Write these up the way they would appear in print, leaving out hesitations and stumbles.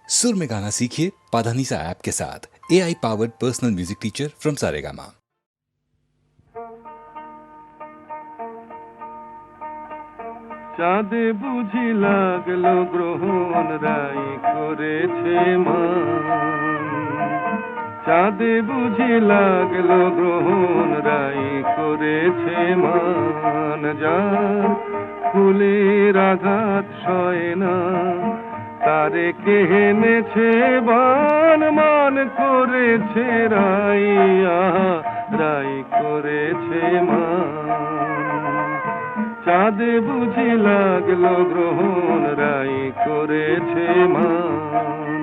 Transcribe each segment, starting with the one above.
सुर में गाना सीखिए पाधानीसा ऐप के साथ। AI powered personal music teacher from Saregama. চাঁদে বুঝি লাগলো গ্রহণ রাই করেছে মান, চাঁদে বুঝি লাগলো গ্রহণ রাই করেছে মান। যার ফুলের আঘাত সয় না তারে কে এনেছে বান, মান করেছে রাই, আহা রাই করেছে মান। চাঁদে বুঝি লাগলো গ্রহণ রাই করেছে মান।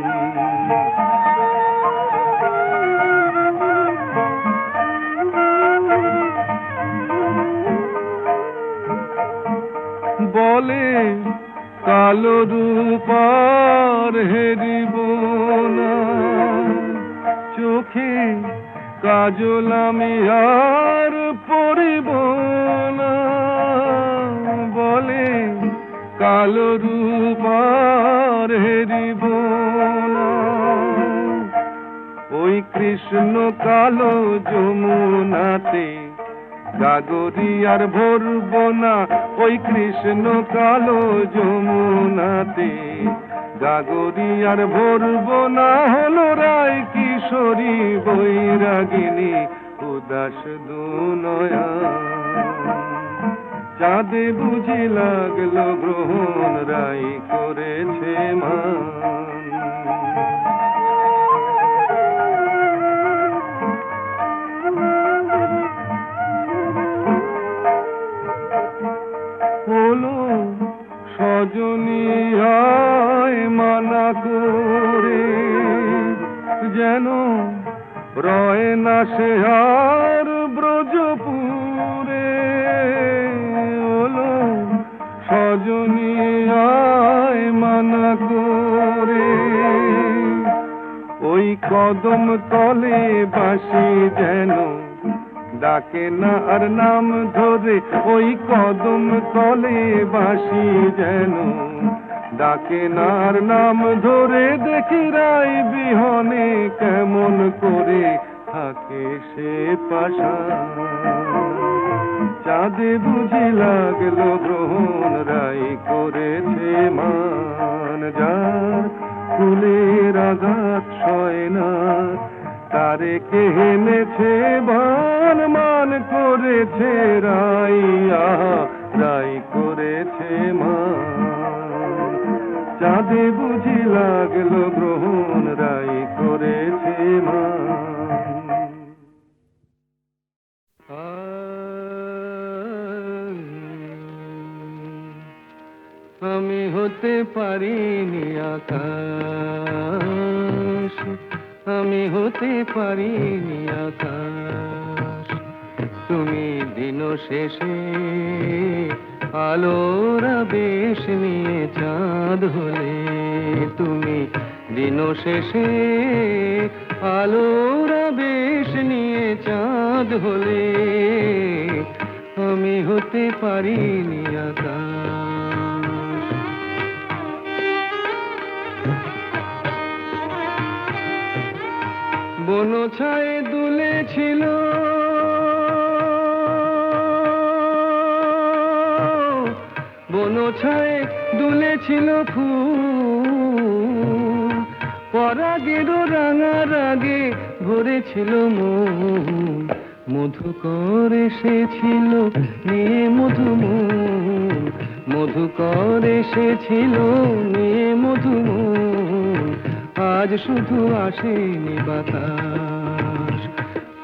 বলে কালো রূপার হেরিব না, চোখে কাজল আমি আর পরিব না। বলে কালো রূপার হেরিব না, ওই কৃষ্ণ কালো যমুনাতে গাগরি আর ভরব না। ওই কৃষ্ণ কালো যমুনাতে গাগরি আর ভরব না। হলো রায় কিশোরী বৈরাগিনী উদাস দুনয়া। চাঁদে বুঝি লাগলো গ্রহণ রাই করেছে মান। হলো সজনী আয় মানা করে, যেন রয় না সে আর ব্রজপুরে। হলো সজনী আয় মানা করে, ওই কদম তলে বাঁশি যেন ডাকে না আর নাম ধরে। ওই কদম তলে বাঁশি যেন ডাকে না আর নাম ধরে। দেখি রাই বিহনে কেমন করে থাকে সে পাশা। চাঁদে বুঝি লাগলো গ্রহণ রাই করেছে মান। যার ফুলের আঘাত সয় না তারে কে এনেছে বান, মান করেছে রাই, আহা রাই করেছে মান। চাঁদে বুঝি লাগলো গ্রহণ রাই করেছে মান। আমি হতে পারিনি আকাশ, আমি হতে পারিনি আকাশ। তুমি দিন শেষে আলোর আবেশ নিয়ে চাঁদ হলে। তুমি দিন শেষে আলোর আবেশ নিয়ে চাঁদ হলে। আমি হতে পারিনি আকাশ। বনছায়ে দুলেছিল বনছায়ে দুলেছিল ফুল, পরাগের রাঙা রাগে ভরেছিল মন। মধুকর এসেছিল নিয়ে মধুমন, মধুকর এসেছিল নিয়ে মধুমন। আজ শুধু আসেনি বাতাস।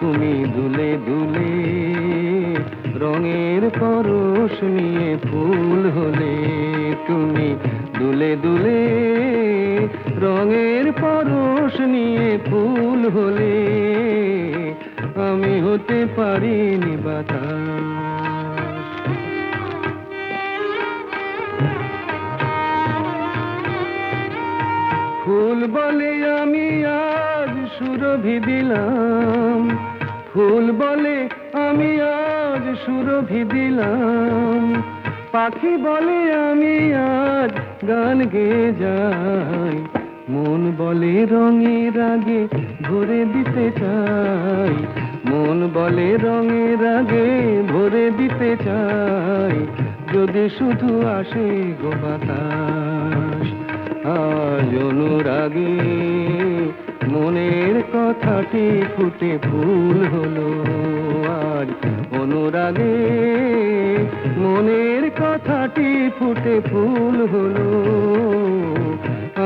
তুমি দুলে দুলে রঙের পরশ নিয়ে ফুল হলে। তুমি দুলে দুলে রঙের পরশ নিয়ে ফুল হলে। আমি হতে পারিনি বাতাস। ফুল বলে আমি আজ সুরভি দিলাম, ফুল বলে আমি আজ সুরভি দিলাম। পাখি বলে আমি আজ গান গেয়ে যাই, মন বলে রঙে রাগে ভরে দিতে চাই, মন বলে রঙে রাগে ভরে দিতে চাই, যদি শুধু আসে গো বাতাস। আজ অনুরাগে মনের কথাটি ফুটে ফুল হলো, আজ অনুরাগে মনের কথাটি ফুটে ফুল হলো,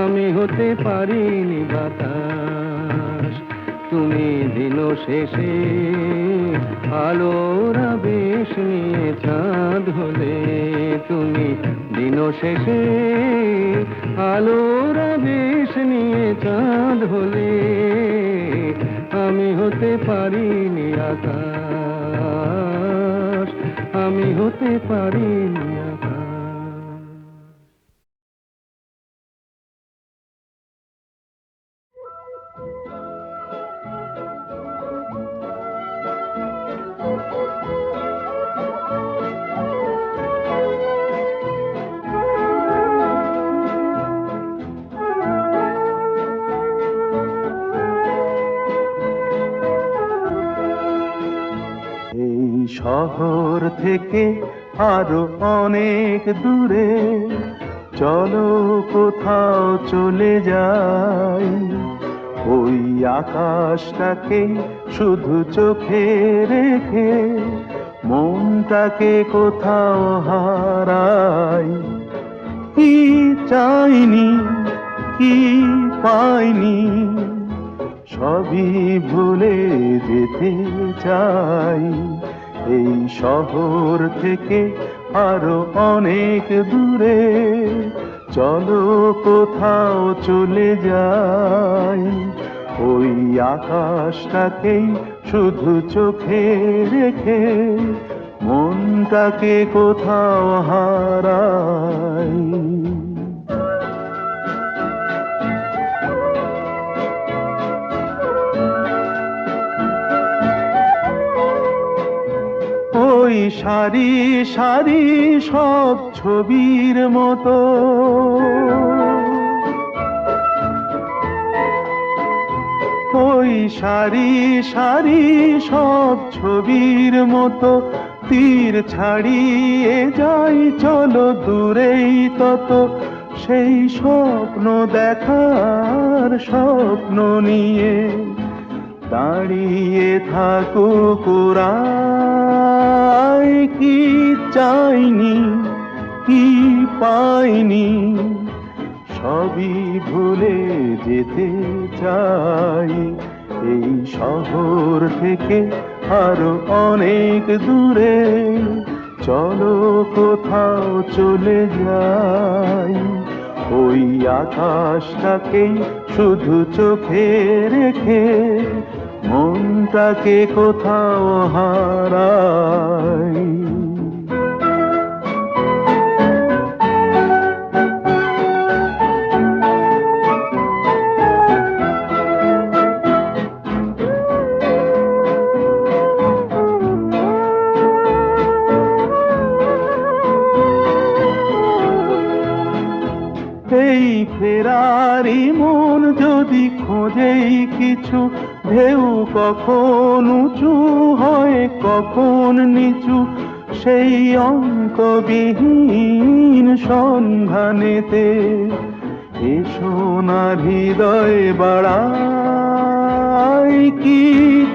আমি হতে পারিনি বাতাস। তুমি দিন শেষে আলোর আবেশ নিয়ে চাঁদ হলে, তুমি দিন শেষে আলোর আবেশ নিয়ে চাঁদ হলে, আমি হতে পারিনি আকাশ, আমি হতে পারিনি আকাশ। এই শহর থেকে আরো অনেক দূরে চলো কোথাও চলে যাই, ওই আকাশটাকে শুধু চোখে রেখে মনটাকে কোথাও হারাই। কি চাইনি কি পাইনি সবই ভুলে যেতে চাই, এই শহর থেকে আরো অনেক দূরে চলো কোথাও চলে যাই, ওই আকাশটাকেই শুধু চোখে রেখে মনটাকে কোথাও হারাই। ওই সারি সারি সব ছবির মতো ওই সারি সারি সব ছবির মতো তীর ছাড়িয়ে যাই চলো দূরেই তত, সেই স্বপ্ন দেখার স্বপ্ন নিয়ে দাঁড়িয়ে থাকুক ওরাই। কি চাইনি কি পাইনি সবই ভুলে যেতে চাই, এই শহর থেকে আরো অনেক দূরে চলো কোথাও চলে যাই, ওই আকাশটাকেই শুধু চোখে রেখে মনটাকে কোথাও হারাই। এই ফেরারি মন যদি খোঁজেই কিছু, ঢেউ কখন উঁচু হয় কখন নিচু, সেই অঙ্কবিহীন সন্ধানেতে এসো না হৃদয় বাড়াই। কি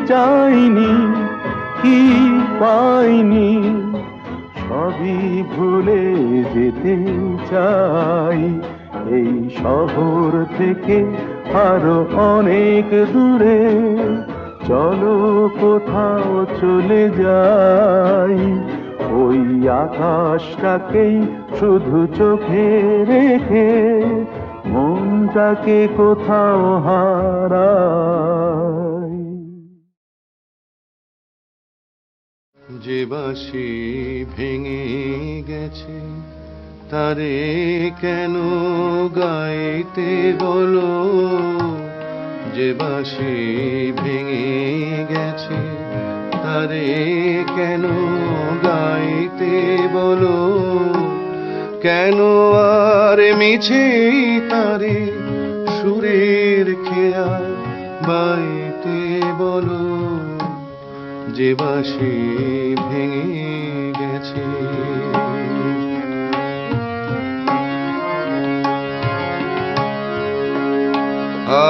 চাইনি কি পাইনি সবই ভুলে যেতে চাই, এই শহর থেকে আরো অনেক দূরে চলো কোথাও চলে যাই, ওই আকাশটাকেই শুধু চোখে রেখে মনটাকে কোথাও হারাই। যে বাঁশি ভেঙে গেছে তারে কেন গাইতে বলো, যে বাঁশি ভেঙে গেছে তারে কেন গাইতে বলো, কেন আর মিছে তারে সুরের খেয়া বাইতে বলো, যে বাঁশি ভেঙে গেছে।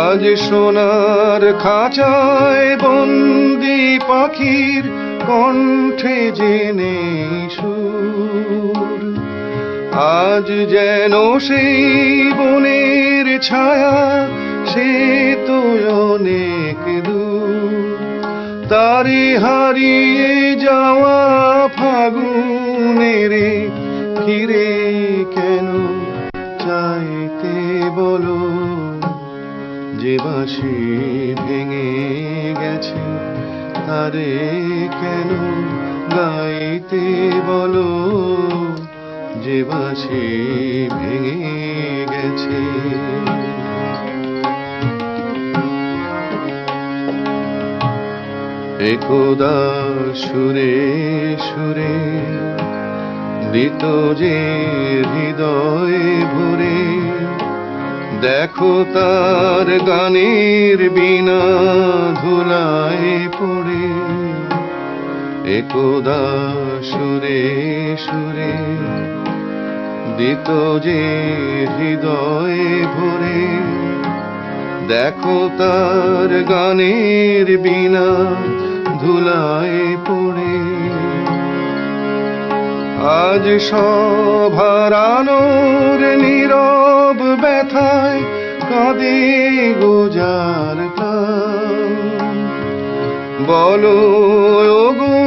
আজ সোনার খাঁচায় বন্দি পাখির কণ্ঠে জেনে সুর, আজ যেন সেই বনের ছায়া সে তো অনেক দূর, তারে হারিয়ে যাওয়া ফাগুনের ফিরে কেন চাইতে বলো, যে বাঁশি ভেঙে গেছে তারে কেন গাইতে বলো, যে বাঁশি ভেঙে গেছে। একদা সুরে সুরে দিত যে হৃদয় ভরে, দেখো তার গানের বিনা ধুলায় পড়ে। একদা সুরে সুরে দিত যে হৃদয় ভরে, দেখো তার গানের বিনা ধুলায় পড়ে। আজ সব হারানোর নীরব ব্যথায় কাঁদে গোজার প্রাণ, বলো ওগো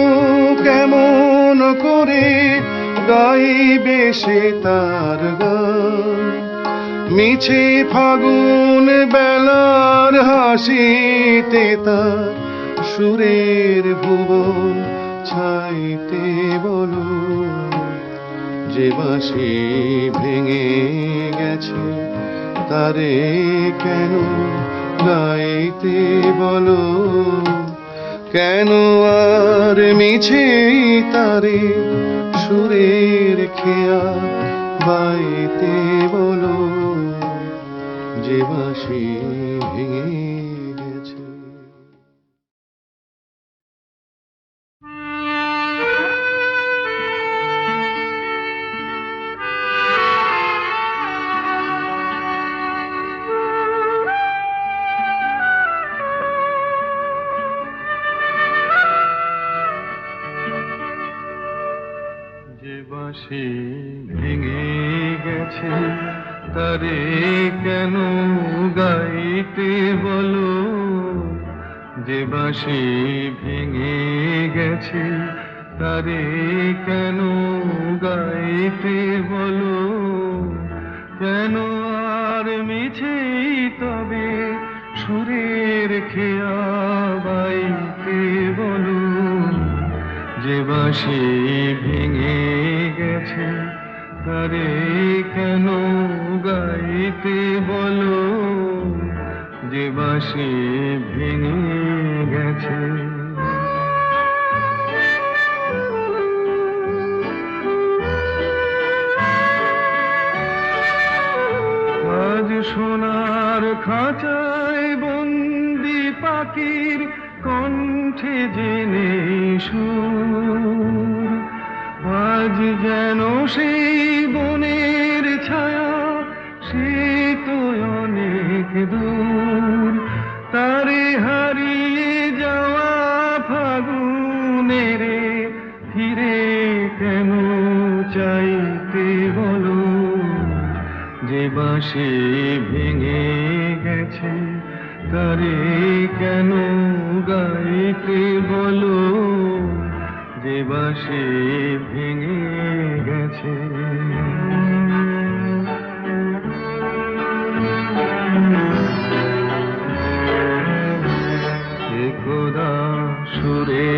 কেমন করে গাইবে সে তার গান, মিছে ফাগুন বেলার হাসিতে তার সুরের ভুবন ছাইতে বলো, যে বাঁশি ভেঙে গেছে তারে কেন গাইতে বলো, কেন আর মিছে তারে সুরের খেয়া বাইতে বলো, যে বাঁশি ভেঙে গেছে। যে বাঁশি ভেঙে গেছে তারে কেন গাইতে বলো, যে বাঁশি ভেঙে গেছে তারে কেন গাইতে বলো, কেন আর মিছে তবে সুরের খেয়া বাইতে বলো, যে বাঁশি ভেঙে গেছে তারে কেন গাইতে বলো, যে বাঁশি ভেঙে গেছে। আজ সোনার খাঁচায় বন্দি পাখির কণ্ঠে জেনে সুর, আজ যেন সেই বনের ছায়া সে তো অনেক দূর, তারে হারিয়ে যাওয়া ফাগুনের ফিরে কেন চাইতে বলো, যে বাঁশি ভেঙে গেছে তারে কেন গাইতে বলো, যে বাঁশি ভেঙে গেছে। একদা সুরে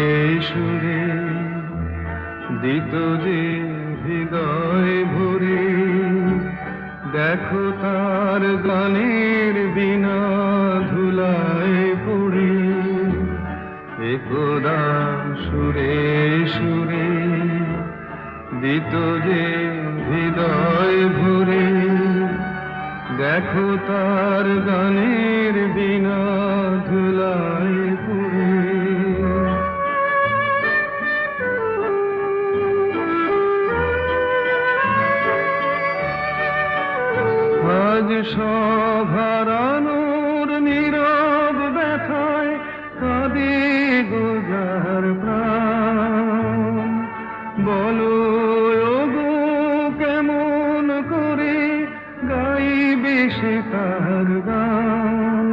সুরে দিত যে হৃদয় ভরে, দেখো তার গানের বিনা ধুলায় পড়ে। একদা সুরে সুরে দিত যে হৃদয় গানের বিনা ধুলায় পুরে। আজ সভারানোর নীরব ব্যথায় কাঁদে গোজার প্রাণ। বলো ওগো কেমন করে গাইবে সে তার গান,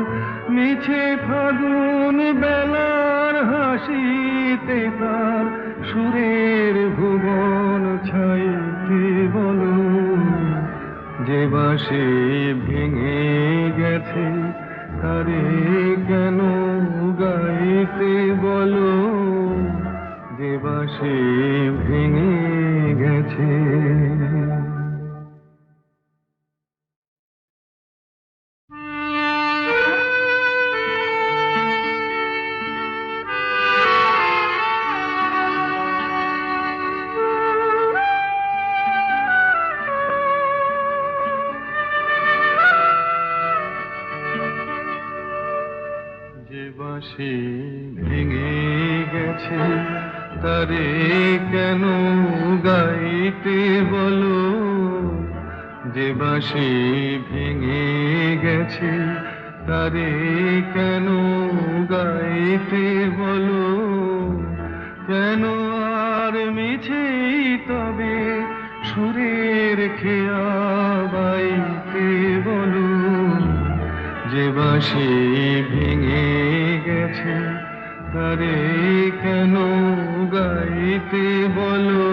মিছে ফাগুন বেলার হাসিতে তার সুরের ভুবন ছাইতে। বলো যে বাঁশি ভেঙে গেছে তারে কেন গাইতে। বলো যে বাঁশি ভেঙে গেছে। যে বাঁশি ভেঙে গেছে তারে কেন গাইতে। বলো যে বাঁশি ভেঙে গেছে তারে কেন গাইতে। বলো কেন আর মিছেই তবে সুরের খেয়া বাইতে। বলো যে বাঁশি ভেঙে গেছে তারে কেন গাইতে। বলো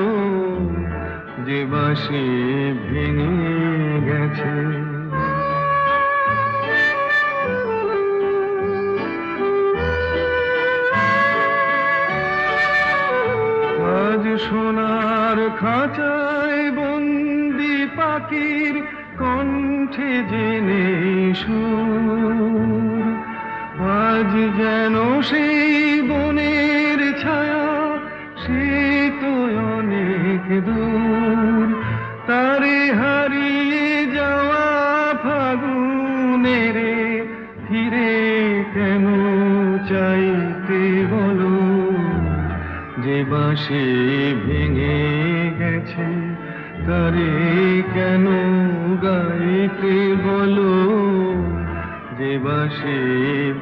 যে বাঁশি ভেঙে গেছে। আজ সোনার খাঁচায় বন্দি পাখির কণ্ঠে জেনে সুর। আজ যেন সেই বনের ছায়া সে তো অনেক দূর। তারে হারিয়ে যাওয়া ফাগুনের ফিরে কেন চাইতে। বলো যে বাঁশি ভেঙে গেছে তারে কেন গাইতে। বলো যে বাঁশি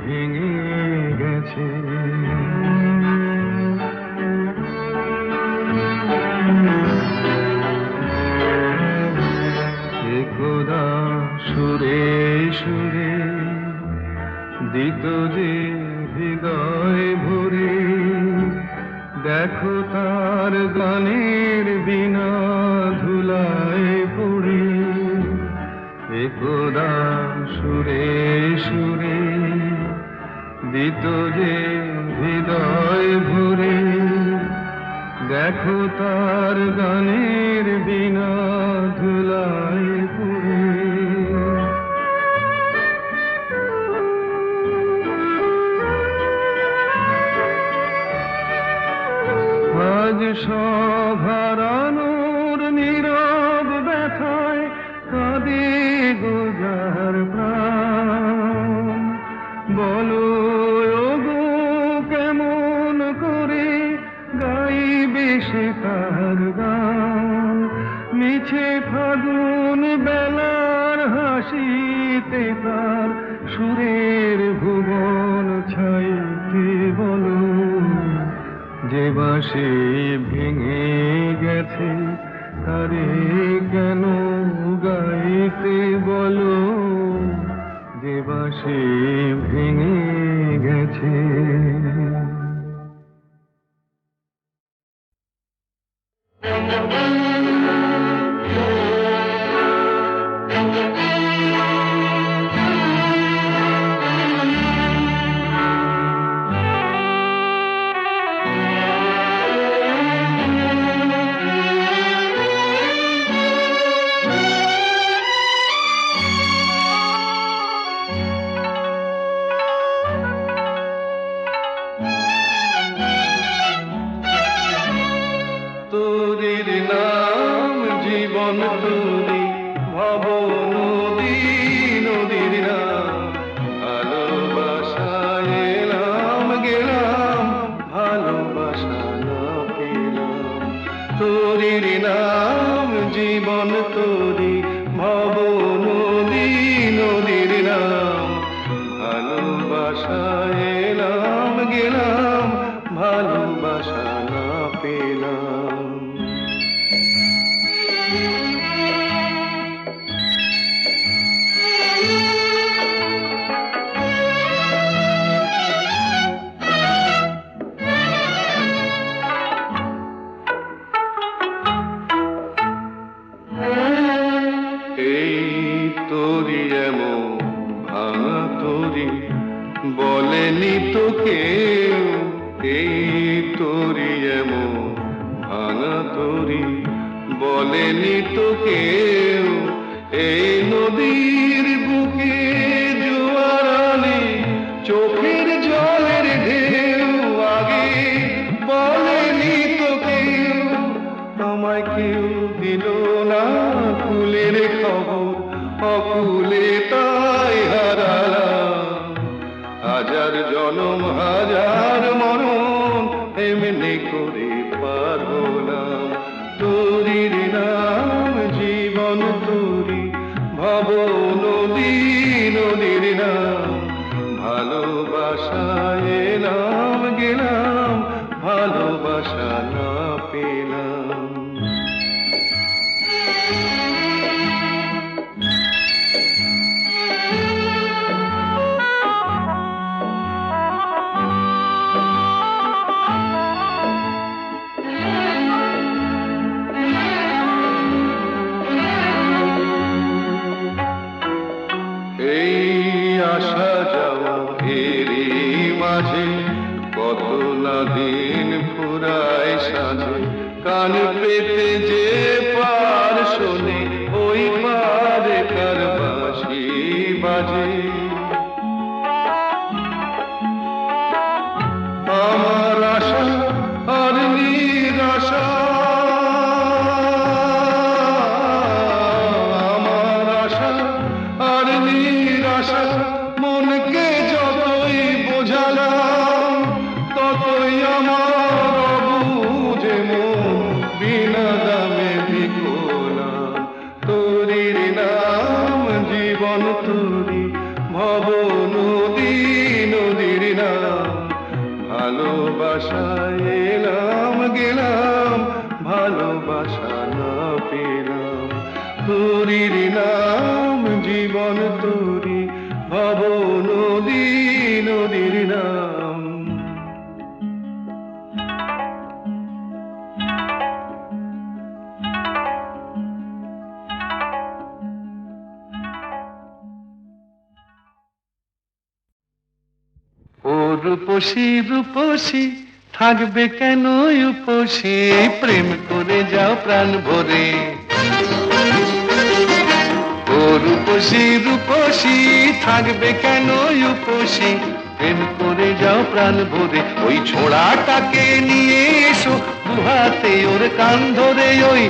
ভেঙে গেছে। একদা সুরে সুরে দিত যে হৃদয় ভরে। দেখো তার গানের বিনা ধুলায় পড়ে। একদা সুরে সুরে দিত যে হৃদয় ভরে। দেখো তার গানের বিনা ধুলায় পড়ে। আজ সভারানোর নীরব ব্যথায় কাঁদে গোজার প্রাণ। বলো ওগো কেমন করে গাইবে সে তার গান, মিছে ফাগুন বেলার হাসিতে তার সুরের ভুবন ছাইতে। বলো যে বাঁশি ভেঙে গেছে তারে কেন গাইতে। বলো যে বাঁশি ভেঙে গেছে। তরি বলেনি তো কেউ এই তরি এমন ভাঙা তরি বলেনি তো কেউ এই নদীর বুকে জোয়ার আনে চোখের জলের ঢেউ আগে বলেনি তো কেউ আমায় কেউ দিল না কুলের খবর অকুলে তাই হারালাম হাজার জনম হাজার মরণ এমনি করে পার হলাম তোরির নাম জীবন তোরি ভব নদী নদীর নাম ভালোবাসায় এলাম গেলাম ভালোবাসা না পেলাম আসা যাওয়া এরই মাঝে কত না দিন ফুরায় সাজে কান পেতে যে পার শোনে ওই পারে কার বাঁশি বাজে আমার আশা আর নিরাশা আমার আশা আর নিরাশা মনকে যতই বোঝালাম ততই আমার বুঝে মন বিনা দামে বিকোলাম তোরির নাম জীবন তোরি ভব নদী নদীর নাম ভালোবাসায় এলাম গেলাম ভালোবাসা না পেলাম তোরির নাম জীবন তোরি ভব নদী নদীর নাম ও রূপসী রূপসী থাকবে কেন উপসী প্রেম করে যাও প্রাণ ভরে ও রূপসী রূপসী থাকবে কেন উপসী প্রেম করে যাও প্রাণ ভরে ওই ছোড়াটাকে নিয়ে এসো দুহাতে ওর কান ধরে ওই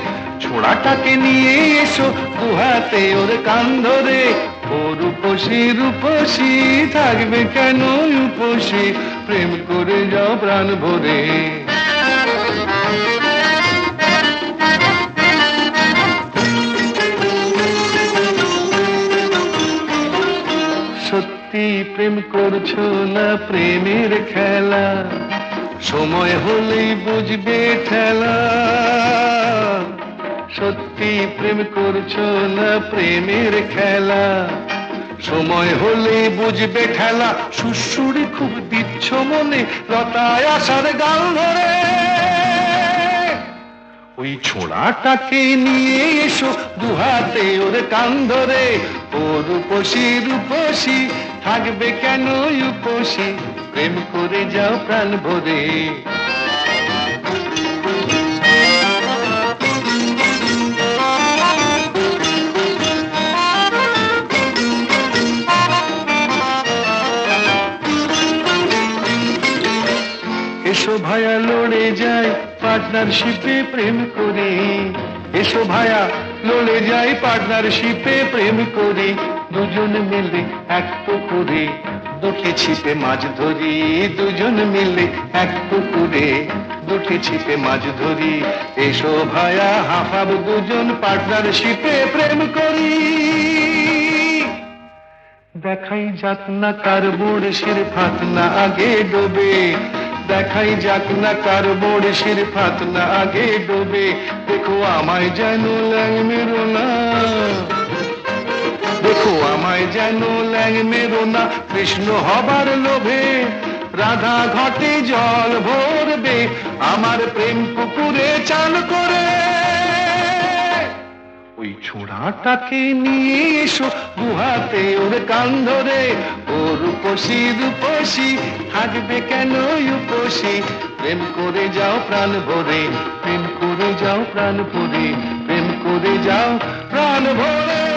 ছোড়াটাকে নিয়ে এসো দুহাতে ওর কান ধরে ও রূপসী রূপসী থাকবে কেন উপসী প্রেম করে যাও প্রাণ ভরে সত্যি প্রেম করছো না প্রেমের খেলা সময় হলেই বুঝবে ঠেলা সত্যি প্রেম করছো না প্রেমের খেলা সময় হলে বুঝবে ঠেলা সুশুরি খুব দিচ্ছ মনে লতায় আসার গাল ধরে ওই ছোড়াটাকে নিয়ে এসো দুহাতে ওর কান ধরে ও রূপসী রূপসী থাকবে কেন উপসী প্রেম করে যাও প্রাণ ভরে এসো ভায়া লড়ে যায় পার্টনারশিপে প্রেম করে এসো ভায়া লড়ে যায় পার্টনারশিপে প্রেম করে দুজন মিলে এক পুকুরে দুটি ছিপে মাছ ধরি দুজন মিলে এক পুকুরে দুটি ছিপে মাছ ধরি এসো ভায়া হাফাব দুজন পার্টনারশিপে প্রেম করি দেখাই যাক না কার বড়শির ফাত না আগে ডোবে দেখাই যাক না কার বড়শির ফাত না আগে ডোবে দেখো আমায় যেন ল্যাং মেরো না দেখো আমায় যেন ল্যাং মেরো না কৃষ্ণ হবার লোভে রাধা ঘটে জল ভরবে আমার প্রেম পুকুরে চান করে ওই ছোড়াটাকে নিয়ে এসো গুহাতে ওর কান ধরে। ও রূপসী রূপসী থাকবে কেন উপসী, প্রেম করে যাও প্রাণ ভরে, প্রেম করে যাও প্রাণ ভরে, প্রেম করে যাও প্রাণ ভরে।